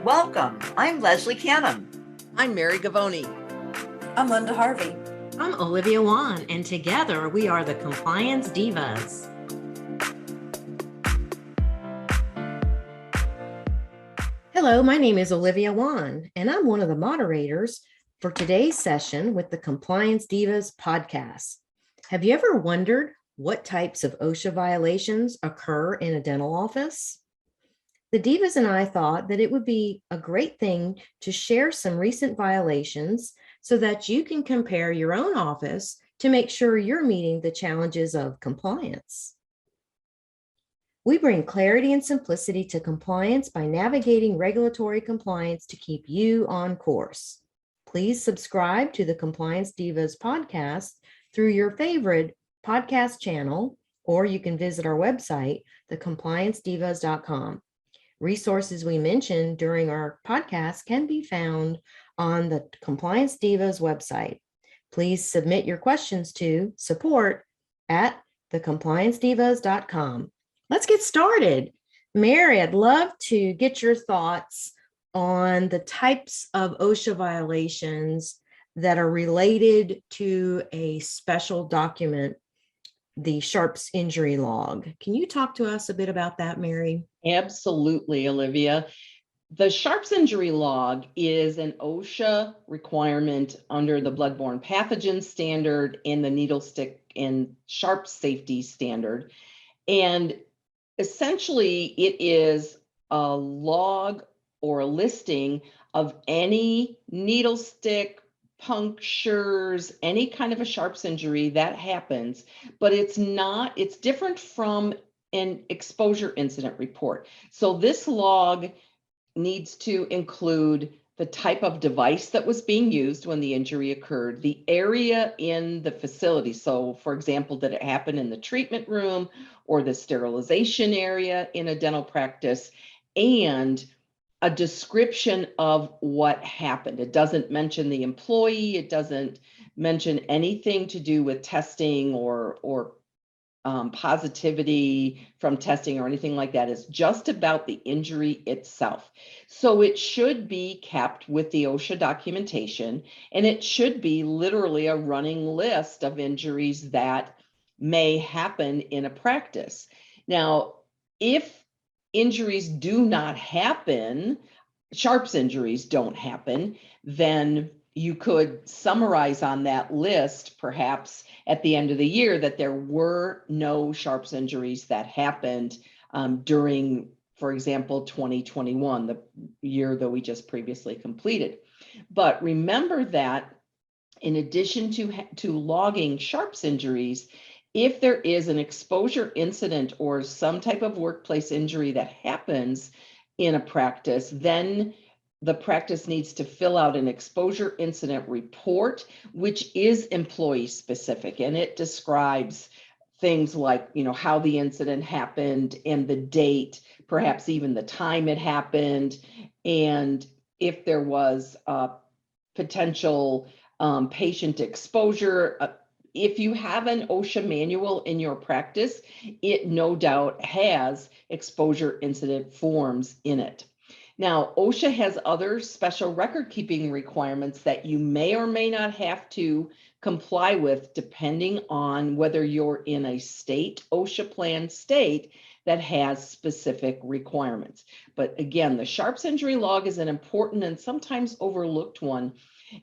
Welcome. I'm Leslie Canham. I'm Mary Gavoni. I'm Linda Harvey. I'm Olivia Wan, and together we are the Compliance Divas. Hello, my name is Olivia Wan, and I'm one of the moderators for today's session with the Compliance Divas podcast. Have you ever wondered what types of OSHA violations occur in a dental office? The Divas and I thought that it would be a great thing to share some recent violations so that you can compare your own office to make sure you're meeting the challenges of compliance. We bring clarity and simplicity to compliance by navigating regulatory compliance to keep you on course. Please subscribe to the Compliance Divas podcast through your favorite podcast channel, or you can visit our website, thecompliancedivas.com. Resources we mentioned during our podcast can be found on the Compliance Divas website. Please submit your questions to support@thecompliancedivas.com. Let's get started. Mary, I'd love to get your thoughts on the types of OSHA violations that are related to a special document, the Sharps injury log. Can you talk to us a bit about that, Mary? Absolutely, Olivia. The Sharps injury log is an OSHA requirement under the bloodborne pathogen standard and the needle stick and sharp safety standard. And essentially, it is a log or a listing of any needle stick, punctures, any kind of a Sharps injury that happens, but it's different from an exposure incident report. So this log needs to include the type of device that was being used when the injury occurred, the area in the facility. So for example, did it happen in the treatment room or the sterilization area in a dental practice, and a description of what happened. It doesn't mention the employee. It doesn't mention anything to do with testing or positivity from testing or anything like that. It's just about the injury itself. So it should be kept with the OSHA documentation, and it should be literally a running list of injuries that may happen in a practice. Now, if injuries do not happen, Sharps injuries don't happen, then you could summarize on that list, perhaps at the end of the year, that there were no Sharps injuries that happened during, for example, 2021, the year that we just previously completed. But remember that in addition to logging Sharps injuries, if there is an exposure incident or some type of workplace injury that happens in a practice, then the practice needs to fill out an exposure incident report, which is employee specific, and it describes things like, how the incident happened and the date, perhaps even the time it happened, and if there was a potential patient exposure. If you have an OSHA manual in your practice, it no doubt has exposure incident forms in it. Now, OSHA has other special record keeping requirements that you may or may not have to comply with, depending on whether you're in a state OSHA plan state that has specific requirements. But again, the Sharps injury log is an important and sometimes overlooked one.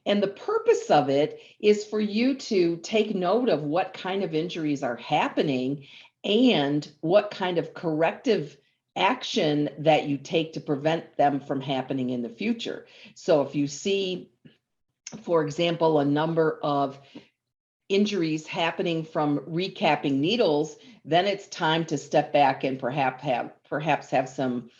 And the purpose of it is for you to take note of what kind of injuries are happening and what kind of corrective action that you take to prevent them from happening in the future. So if you see, for example, a number of injuries happening from recapping needles, then it's time to step back and perhaps have some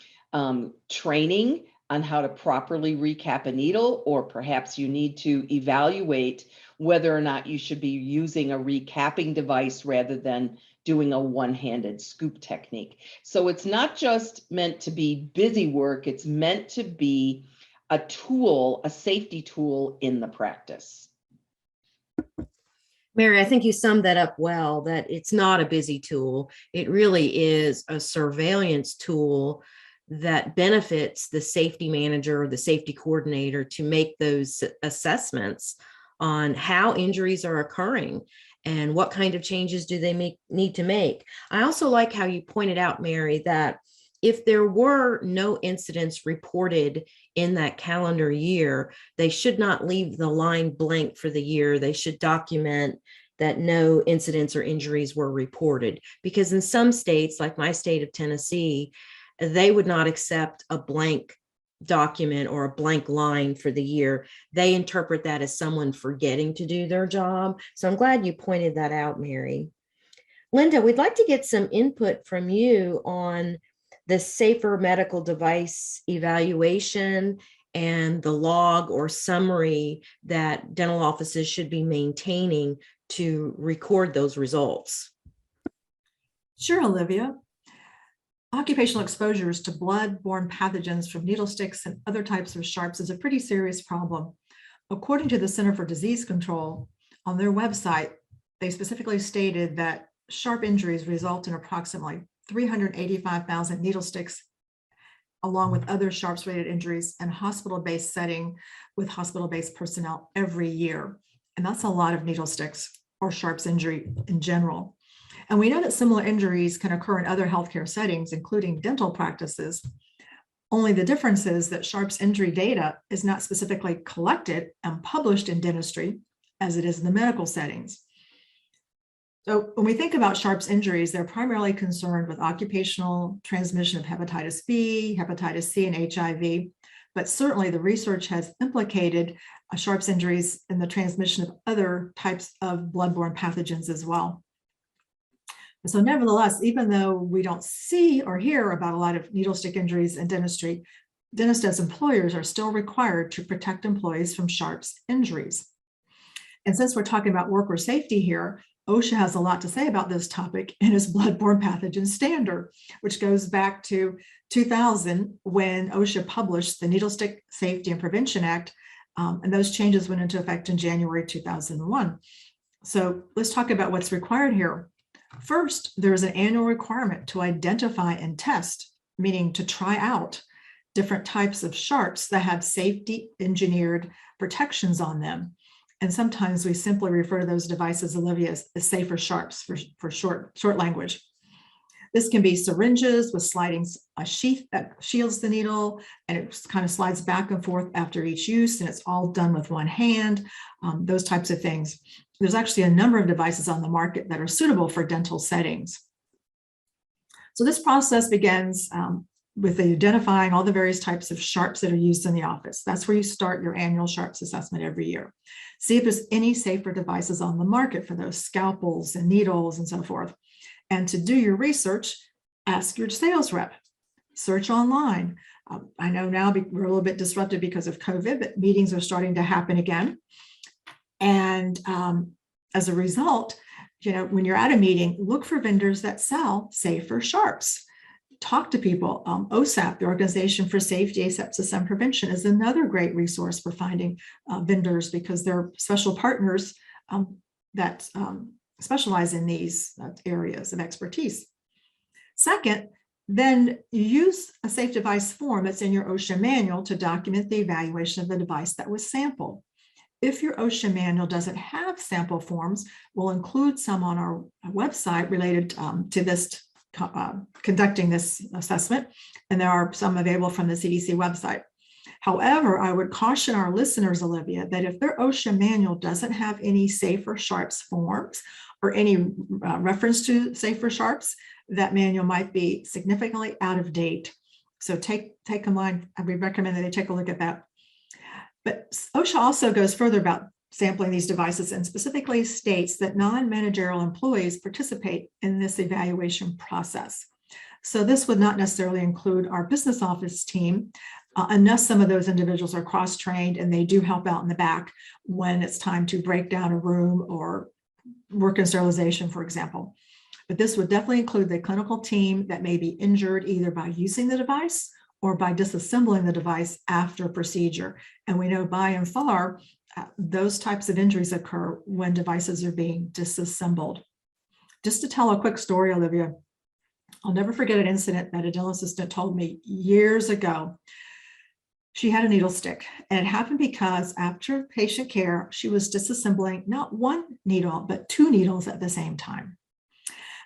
training on how to properly recap a needle, or perhaps you need to evaluate whether or not you should be using a recapping device rather than doing a one-handed scoop technique. So it's not just meant to be busy work, it's meant to be a tool, a safety tool in the practice. Mary, I think you summed that up well, that it's not a busy tool. It really is a surveillance tool that benefits the safety manager or the safety coordinator to make those assessments on how injuries are occurring and what kind of changes do they need to make. I also like how you pointed out, Mary, that if there were no incidents reported in that calendar year, they should not leave the line blank for the year. They should document that no incidents or injuries were reported, because in some states, like my state of Tennessee, they would not accept a blank document or a blank line for the year. They interpret that as someone forgetting to do their job. So I'm glad you pointed that out, Mary. Linda, we'd like to get some input from you on the safer medical device evaluation and the log or summary that dental offices should be maintaining to record those results. Sure, Olivia. Occupational exposures to blood-borne pathogens from needle sticks and other types of sharps is a pretty serious problem. According to the Center for Disease Control, on their website, they specifically stated that sharp injuries result in approximately 385,000 needle sticks, along with other sharps-related injuries in hospital-based setting with hospital-based personnel every year. And that's a lot of needle sticks or sharps injury in general. And we know that similar injuries can occur in other healthcare settings, including dental practices. Only the difference is that sharps injury data is not specifically collected and published in dentistry as it is in the medical settings. So when we think about sharps injuries, they're primarily concerned with occupational transmission of hepatitis B, hepatitis C, and HIV. But certainly the research has implicated sharps injuries in the transmission of other types of bloodborne pathogens as well. So nevertheless, even though we don't see or hear about a lot of needle stick injuries in dentistry, dentists as employers are still required to protect employees from sharps injuries. And since we're talking about worker safety here, OSHA has a lot to say about this topic in its bloodborne pathogen standard, which goes back to 2000 when OSHA published the Needle Stick Safety and Prevention Act, and those changes went into effect in January 2001. So let's talk about what's required here. First, there is an annual requirement to identify and test, meaning to try out different types of sharps that have safety engineered protections on them. And sometimes we simply refer to those devices, Olivia, as safer sharps for short language. This can be syringes with sliding a sheath that shields the needle, and it kind of slides back and forth after each use, and it's all done with one hand, those types of things. There's actually a number of devices on the market that are suitable for dental settings. So this process begins with identifying all the various types of sharps that are used in the office. That's where you start your annual sharps assessment every year. See if there's any safer devices on the market for those scalpels and needles and so forth. And to do your research, ask your sales rep, search online. I know now we're a little bit disrupted because of COVID, but meetings are starting to happen again. And as a result, when you're at a meeting, look for vendors that sell safer sharps. Talk to people. OSAP, the Organization for Safety, Asepsis, and Prevention, is another great resource for finding vendors because they're special partners that specialize in these areas of expertise. Second, then use a safe device form that's in your OSHA manual to document the evaluation of the device that was sampled. If your OSHA manual doesn't have sample forms, we'll include some on our website related to this conducting this assessment, and there are some available from the CDC website. However, I would caution our listeners, Olivia, that if their OSHA manual doesn't have any safer sharps forms or any reference to safer sharps, that manual might be significantly out of date. So take a mind, we recommend that they take a look at that. But OSHA also goes further about sampling these devices and specifically states that non-managerial employees participate in this evaluation process. So this would not necessarily include our business office team, unless some of those individuals are cross-trained and they do help out in the back when it's time to break down a room or work in sterilization, for example. But this would definitely include the clinical team that may be injured either by using the device or by disassembling the device after procedure. And we know by and far, those types of injuries occur when devices are being disassembled. Just to tell a quick story, Olivia, I'll never forget an incident that a dental assistant told me years ago. She had a needle stick, and it happened because after patient care, she was disassembling not one needle, but two needles at the same time.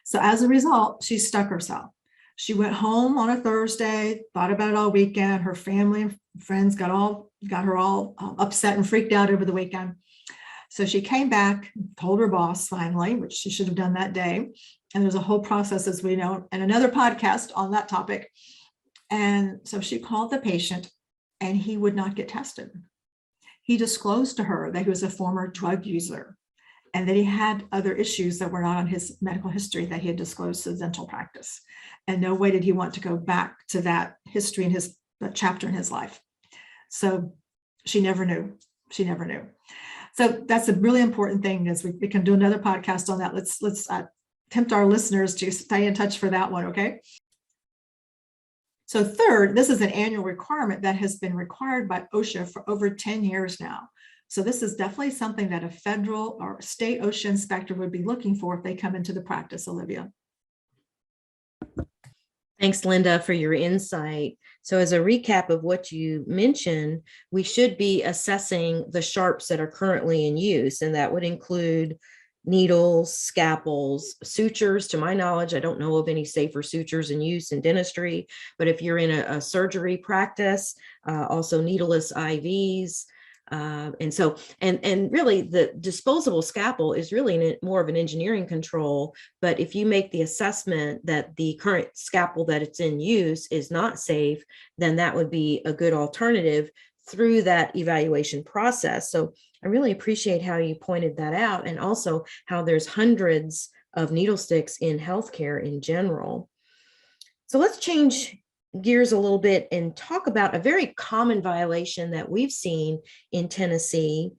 So as a result, she stuck herself. She went home on a Thursday, thought about it all weekend. Her family and friends got her all upset and freaked out over the weekend. So she came back, told her boss finally, which she should have done that day. And there's a whole process, as we know, and another podcast on that topic. And so she called the patient, and he would not get tested. He disclosed to her that he was a former drug user and that he had other issues that were not on his medical history that he had disclosed to the dental practice. And no way did he want to go back to that history in his chapter in his life. So she never knew. She never knew. So that's a really important thing, as we can do another podcast on that. Let's tempt our listeners to stay in touch for that one, okay? So third, this is an annual requirement that has been required by OSHA for over 10 years now. So this is definitely something that a federal or state OSHA inspector would be looking for if they come into the practice, Olivia. Thanks, Linda, for your insight. So as a recap of what you mentioned, we should be assessing the sharps that are currently in use, and that would include needles, scalpels, sutures. To my knowledge, I don't know of any safer sutures in use in dentistry, but if you're in a surgery practice, also needleless IVs. And really the disposable scalpel is really more of an engineering control. But if you make the assessment that the current scalpel that it's in use is not safe, then that would be a good alternative through that evaluation process. So I really appreciate how you pointed that out, and also how there's hundreds of needle sticks in healthcare in general. So let's change gears a little bit and talk about a very common violation that we've seen in Tennessee,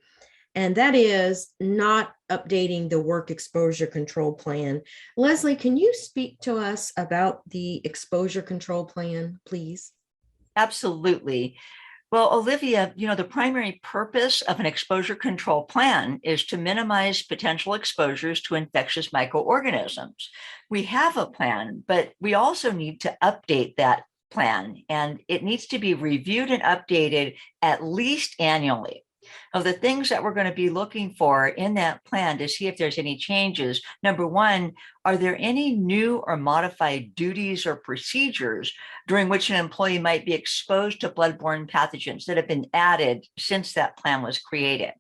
and that is not updating the work exposure control plan. Leslie, can you speak to us about the exposure control plan, please? Absolutely. Well, Olivia, the primary purpose of an exposure control plan is to minimize potential exposures to infectious microorganisms. We have a plan, but we also need to update that plan, and it needs to be reviewed and updated at least annually. Of the things that we're going to be looking for in that plan to see if there's any changes, number one, are there any new or modified duties or procedures during which an employee might be exposed to bloodborne pathogens that have been added since that plan was created?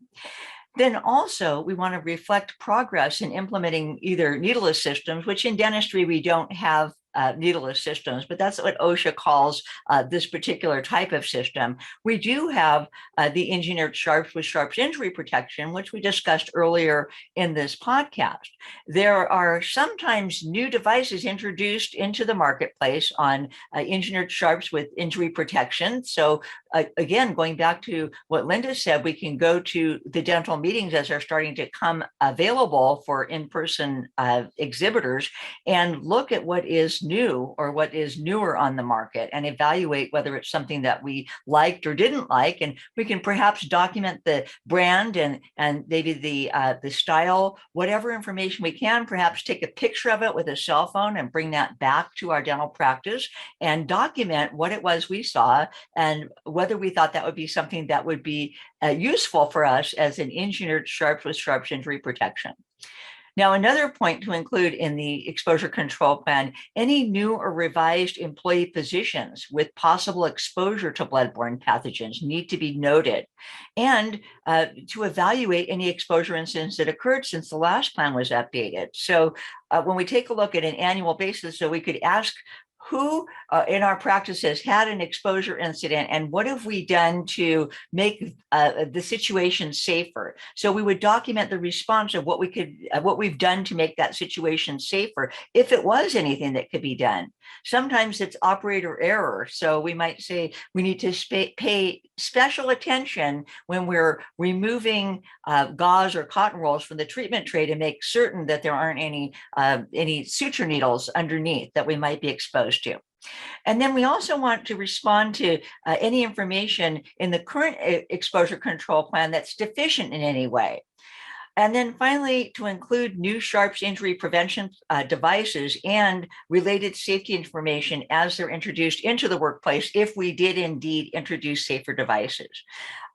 Then also, we want to reflect progress in implementing either needleless systems, which in dentistry we don't have needleless systems, but that's what OSHA calls this particular type of system. We do have the engineered sharps with sharps injury protection, which we discussed earlier in this podcast. There are sometimes new devices introduced into the marketplace on engineered sharps with injury protection. So again, going back to what Linda said, we can go to the dental meetings as they're starting to come available for in-person exhibitors and look at what is new or what is newer on the market and evaluate whether it's something that we liked or didn't like. And we can perhaps document the brand and maybe the style, whatever information we can, perhaps take a picture of it with a cell phone and bring that back to our dental practice and document what it was we saw and whether we thought that would be something that would be useful for us as an engineered sharps with sharps injury protection. Now, another point to include in the exposure control plan, any new or revised employee positions with possible exposure to bloodborne pathogens need to be noted, and to evaluate any exposure incidents that occurred since the last plan was updated. So when we take a look at an annual basis, so we could ask who in our practices had an exposure incident and what have we done to make the situation safer. So we would document the response of what we've done to make that situation safer, if it was anything that could be done. Sometimes it's operator error. So we might say we need to pay special attention when we're removing gauze or cotton rolls from the treatment tray to make certain that there aren't any suture needles underneath that we might be exposed to. And then we also want to respond to any information in the current exposure control plan that's deficient in any way. And then finally, to include new sharps injury prevention devices and related safety information as they're introduced into the workplace, if we did indeed introduce safer devices.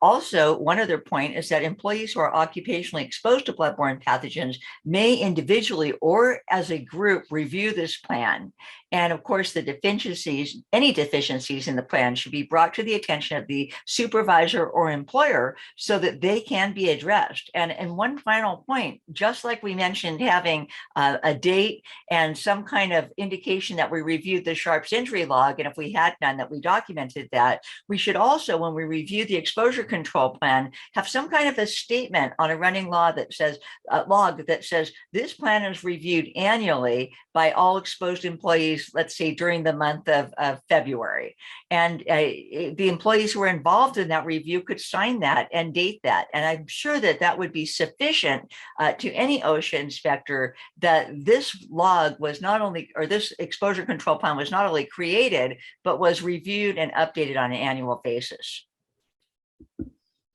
Also, one other point is that employees who are occupationally exposed to bloodborne pathogens may individually or as a group review this plan. And of course, any deficiencies in the plan should be brought to the attention of the supervisor or employer so that they can be addressed. And one final point, just like we mentioned, having a date and some kind of indication that we reviewed the sharps injury log, and if we had none, that we documented that, we should also, when we review the exposure control plan, have some kind of a statement on a running log that says this plan is reviewed annually by all exposed employees, let's say during the month of February. And the employees who are involved in that review could sign that and date that. And I'm sure that that would be sufficient to any OSHA inspector that this log was not only, or this exposure control plan was not only created, but was reviewed and updated on an annual basis.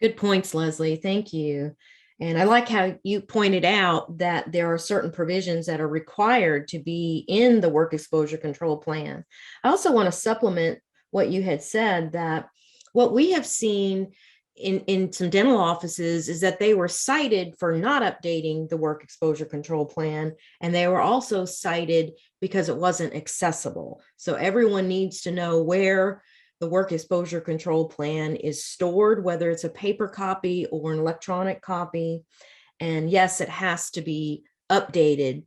Good points, Leslie. Thank you. And I like how you pointed out that there are certain provisions that are required to be in the work exposure control plan. I also want to supplement what you had said, that what we have seen in some dental offices is that they were cited for not updating the work exposure control plan. And they were also cited because it wasn't accessible. So everyone needs to know where the work exposure control plan is stored, whether it's a paper copy or an electronic copy. And yes, it has to be updated.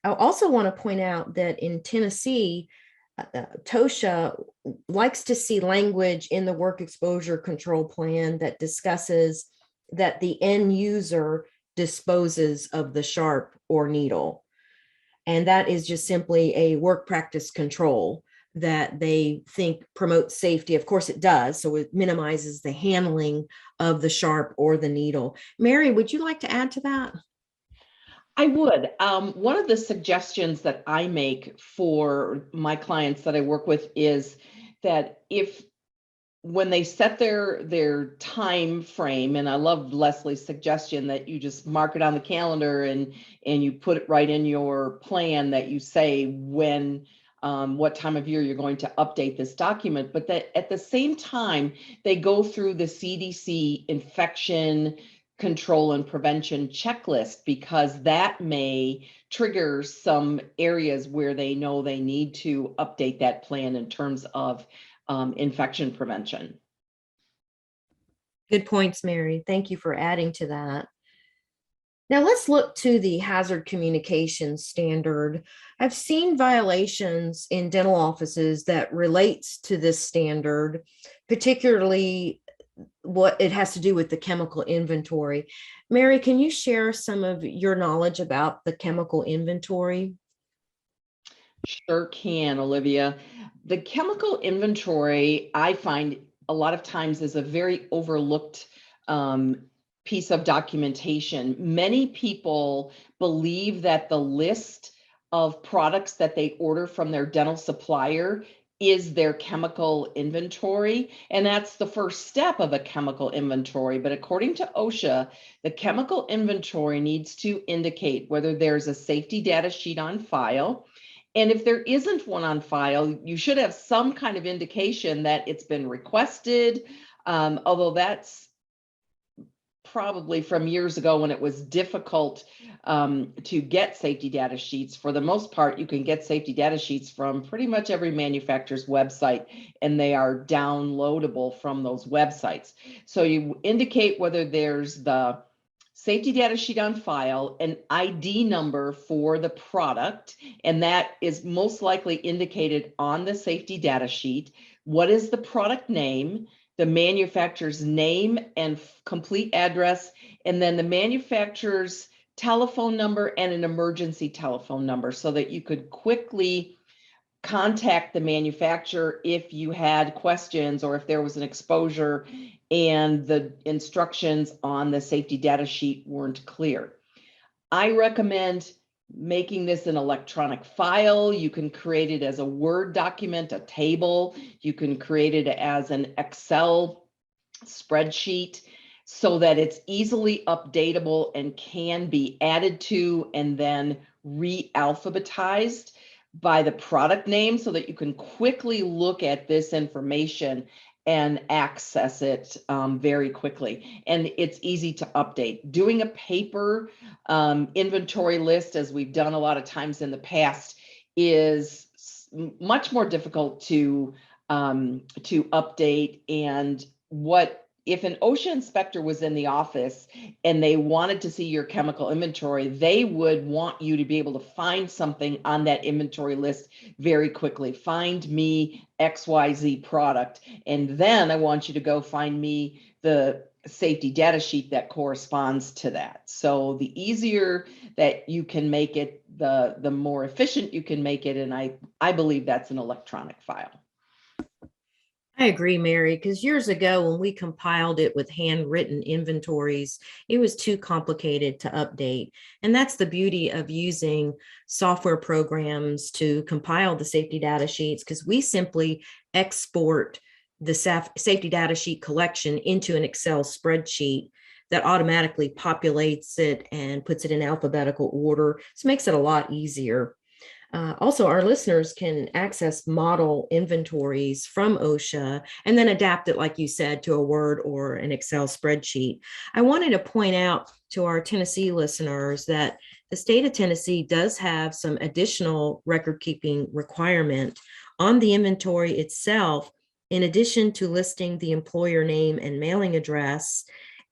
I also want to point out that in Tennessee, TOSHA likes to see language in the work exposure control plan that discusses that the end user disposes of the sharp or needle. And that is just simply a work practice control that they think promotes safety. Of course it does. So it minimizes the handling of the sharp or the needle. Mary, would you like to add to that? I would. One of the suggestions that I make for my clients that I work with is that when they set their time frame, and I love Leslie's suggestion that you just mark it on the calendar and you put it right in your plan that you say when what time of year you're going to update this document, but that at the same time, they go through the CDC infection control and prevention checklist, because that may trigger some areas where they know they need to update that plan in terms of infection prevention. Good points, Mary. Thank you for adding to that. Now let's look to the hazard communication standard. I've seen violations in dental offices that relates to this standard, particularly what it has to do with the chemical inventory. Mary, can you share some of your knowledge about the chemical inventory? Sure can, Olivia. The chemical inventory, I find a lot of times, is a very overlooked piece of documentation. Many people believe that the list of products that they order from their dental supplier is their chemical inventory, and that's the first step of a chemical inventory. But according to OSHA, the chemical inventory needs to indicate whether there's a safety data sheet on file. And if there isn't one on file, you should have some kind of indication that it's been requested, although that's probably from years ago when it was difficult to get safety data sheets. For the most part, you can get safety data sheets from pretty much every manufacturer's website, and they are downloadable from those websites. So you indicate whether there's the safety data sheet on file, an ID number for the product, and that is most likely indicated on the safety data sheet. What is the product name, the manufacturer's name and complete address, and then the manufacturer's telephone number and an emergency telephone number, so that you could quickly contact the manufacturer if you had questions or if there was an exposure and the instructions on the safety data sheet weren't clear. I recommend making this an electronic file. You can create it as a Word document, a table. You can create it as an Excel spreadsheet. so that it's easily updatable and can be added to and then re-alphabetized by the product name so that you can quickly look at this information and access it very quickly. And it's easy to update. Doing a paper inventory list, as we've done a lot of times in the past, is much more difficult to update. And if an OSHA inspector was in the office and they wanted to see your chemical inventory, they would want you to be able to find something on that inventory list very quickly. Find me XYZ product. And then I want you to go find me the safety data sheet that corresponds to that. So the easier that you can make it, the more efficient you can make it. And I believe that's an electronic file. I agree, Mary, because years ago when we compiled it with handwritten inventories, it was too complicated to update. And that's the beauty of using software programs to compile the safety data sheets, because we simply export the safety data sheet collection into an Excel spreadsheet that automatically populates it and puts it in alphabetical order. So it makes it a lot easier. Also, our listeners can access model inventories from OSHA and then adapt it, like you said, to a Word or an Excel spreadsheet. I wanted to point out to our Tennessee listeners that the state of Tennessee does have some additional record-keeping requirement on the inventory itself. In addition to listing the employer name and mailing address,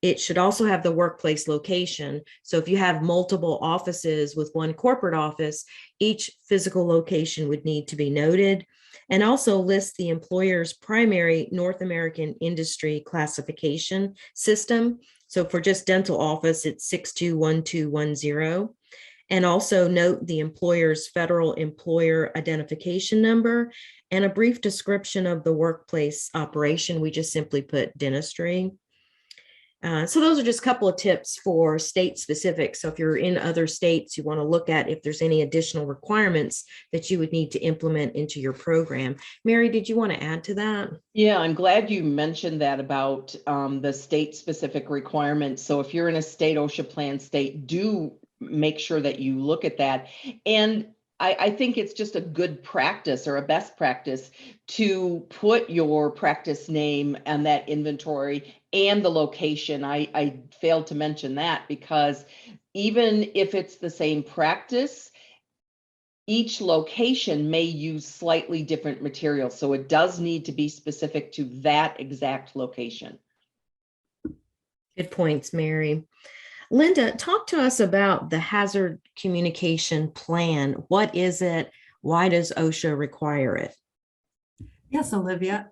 it should also have the workplace location. So if you have multiple offices with one corporate office, each physical location would need to be noted, and also list the employer's primary North American industry classification system. So for just dental office, it's 621210. And also note the employer's federal employer identification number and a brief description of the workplace operation. We just simply put dentistry. So those are just a couple of tips for state specific. So if you're in other states, you want to look at if there's any additional requirements that you would need to implement into your program. Mary, did you want to add to that? Yeah, I'm glad you mentioned that about the state specific requirements. So if you're in a state OSHA plan state, do make sure that you look at that. And I think it's just a good practice or a best practice to put your practice name on that inventory and the location. I failed to mention that because even if it's the same practice, each location may use slightly different materials. So it does need to be specific to that exact location. Good points, Mary. Linda, talk to us about the hazard communication plan. What is it? Why does OSHA require it? Yes, Olivia.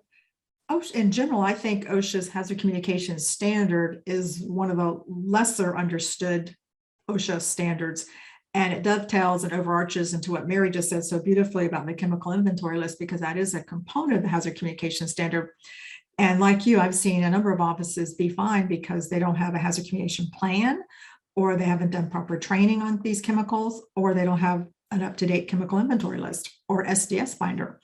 OSHA, in general, I think OSHA's hazard communication standard is one of the lesser understood OSHA standards. And it dovetails and overarches into what Mary just said so beautifully about the chemical inventory list, because that is a component of the hazard communication standard. And like you, I've seen a number of offices be fined because they don't have a hazard communication plan, or they haven't done proper training on these chemicals, or they don't have an up-to-date chemical inventory list or SDS binder.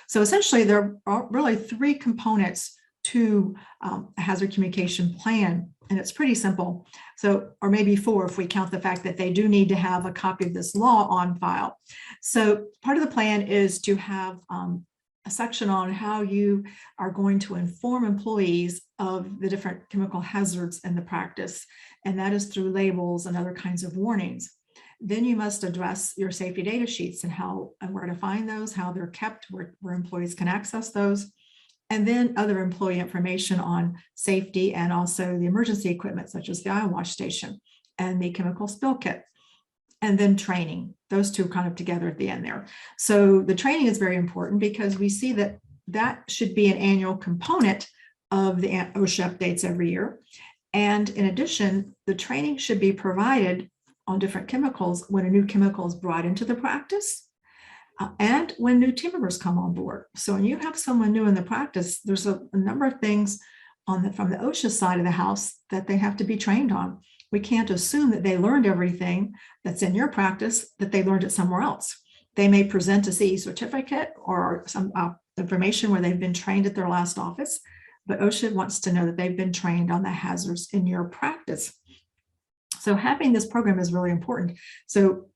So essentially, there are really three components to a hazard communication plan, and it's pretty simple. So, or maybe four if we count the fact that they do need to have a copy of this law on file. So part of the plan is to have a section on how you are going to inform employees of the different chemical hazards in the practice, and that is through labels and other kinds of warnings. Then you must address your safety data sheets and how and where to find those, how they're kept, where employees can access those, and then other employee information on safety and also the emergency equipment, such as the eye wash station and the chemical spill kit. And then training, those two kind of together at the end there. So the training is very important because we see that that should be an annual component of the OSHA updates every year. And in addition, the training should be provided on different chemicals when a new chemical is brought into the practice and when new team members come on board. So when you have someone new in the practice, there's a number of things from the OSHA side of the house that they have to be trained on. We can't assume that they learned everything that's in your practice, that they learned it somewhere else. They may present a CE certificate or some information where they've been trained at their last office, but OSHA wants to know that they've been trained on the hazards in your practice. So having this program is really important. So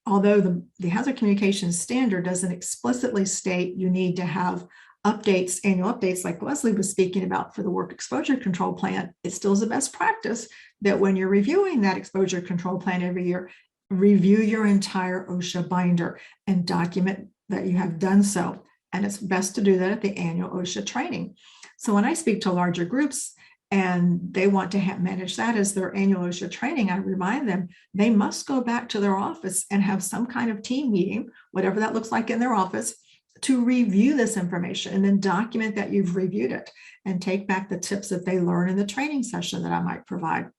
although the hazard communication standard doesn't explicitly state you need to have updates, annual updates like Leslie was speaking about for the work exposure control plan, it still is a best practice that when you're reviewing that exposure control plan every year, review your entire OSHA binder and document that you have done so. And it's best to do that at the annual OSHA training. So when I speak to larger groups and they want to manage that as their annual OSHA training, I remind them they must go back to their office and have some kind of team meeting, whatever that looks like in their office, to review this information and then document that you've reviewed it and take back the tips that they learn in the training session that I might provide.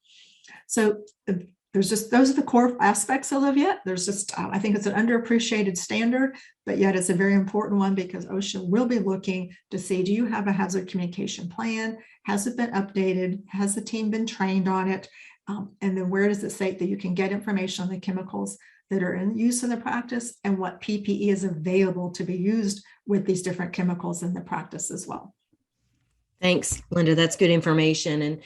So those are the core aspects, Olivia. There's just, I think it's an underappreciated standard, but yet it's a very important one because OSHA will be looking to see, do you have a hazard communication plan? Has it been updated? Has the team been trained on it? And then where does it say that you can get information on the chemicals that are in use in the practice and what PPE is available to be used with these different chemicals in the practice as well. Thanks, Linda. That's good information. And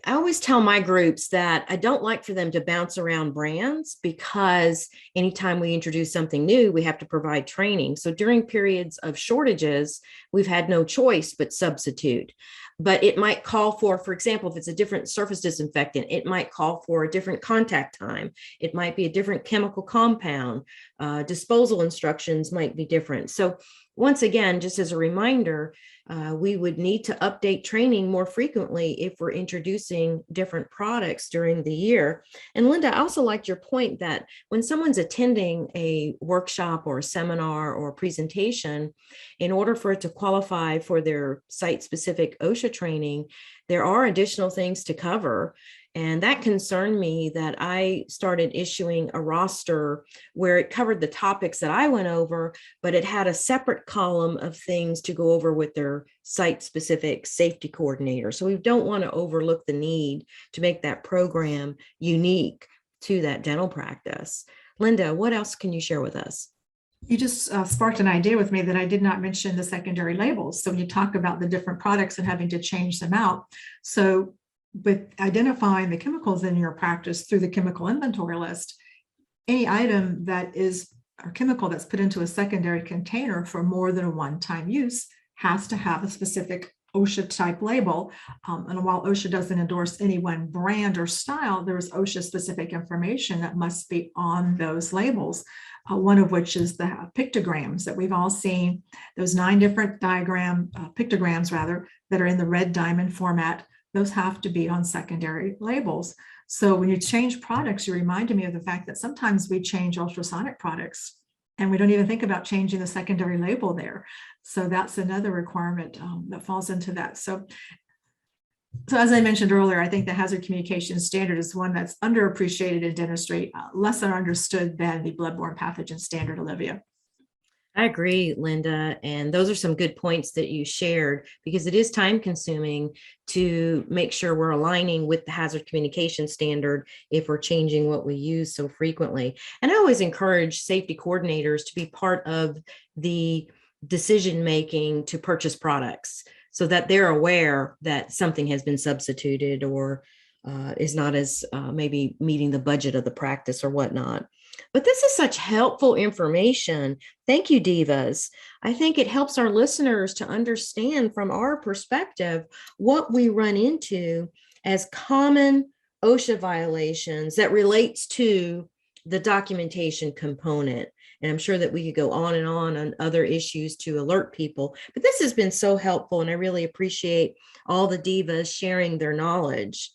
I always tell my groups that I don't like for them to bounce around brands because anytime we introduce something new, we have to provide training. So during periods of shortages, we've had no choice but substitute. But it might call for example, if it's a different surface disinfectant, it might call for a different contact time. It might be a different chemical compound. Disposal instructions might be different. So once again, just as a reminder, we would need to update training more frequently if we're introducing different products during the year. And Linda, I also liked your point that when someone's attending a workshop or a seminar or a presentation, in order for it to qualify for their site-specific OSHA training, there are additional things to cover. And that concerned me that I started issuing a roster where it covered the topics that I went over, but it had a separate column of things to go over with their site-specific safety coordinator. So we don't want to overlook the need to make that program unique to that dental practice. Linda, what else can you share with us? You just sparked an idea with me that I did not mention the secondary labels. So when you talk about the different products and having to change them out. So with identifying the chemicals in your practice through the chemical inventory list, any item that is a chemical that's put into a secondary container for more than a one-time use has to have a specific OSHA type label. And while OSHA doesn't endorse any one brand or style, there's OSHA specific information that must be on those labels. One of which is the pictograms that we've all seen, those 9 different pictograms that are in the red diamond format. Those have to be on secondary labels. So when you change products, you reminded me of the fact that sometimes we change ultrasonic products and we don't even think about changing the secondary label there. So that's another requirement that falls into that. So as I mentioned earlier, I think the hazard communication standard is one that's underappreciated in dentistry, less understood than the bloodborne pathogen standard, Olivia. I agree, Linda. And those are some good points that you shared because it is time consuming to make sure we're aligning with the hazard communication standard if we're changing what we use so frequently. And I always encourage safety coordinators to be part of the decision making to purchase products so that they're aware that something has been substituted or is not as maybe meeting the budget of the practice or whatnot. But this is such helpful information. Thank you, Divas. I think it helps our listeners to understand from our perspective what we run into as common OSHA violations that relates to the documentation component. And I'm sure that we could go on other issues to alert people. But this has been so helpful, and I really appreciate all the Divas sharing their knowledge.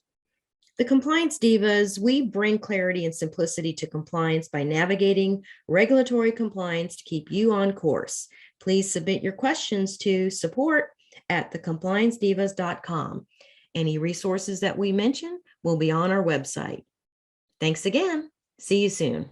The Compliance Divas, we bring clarity and simplicity to compliance by navigating regulatory compliance to keep you on course. Please submit your questions to support@thecompliancedivas.com. Any resources that we mention will be on our website. Thanks again. See you soon.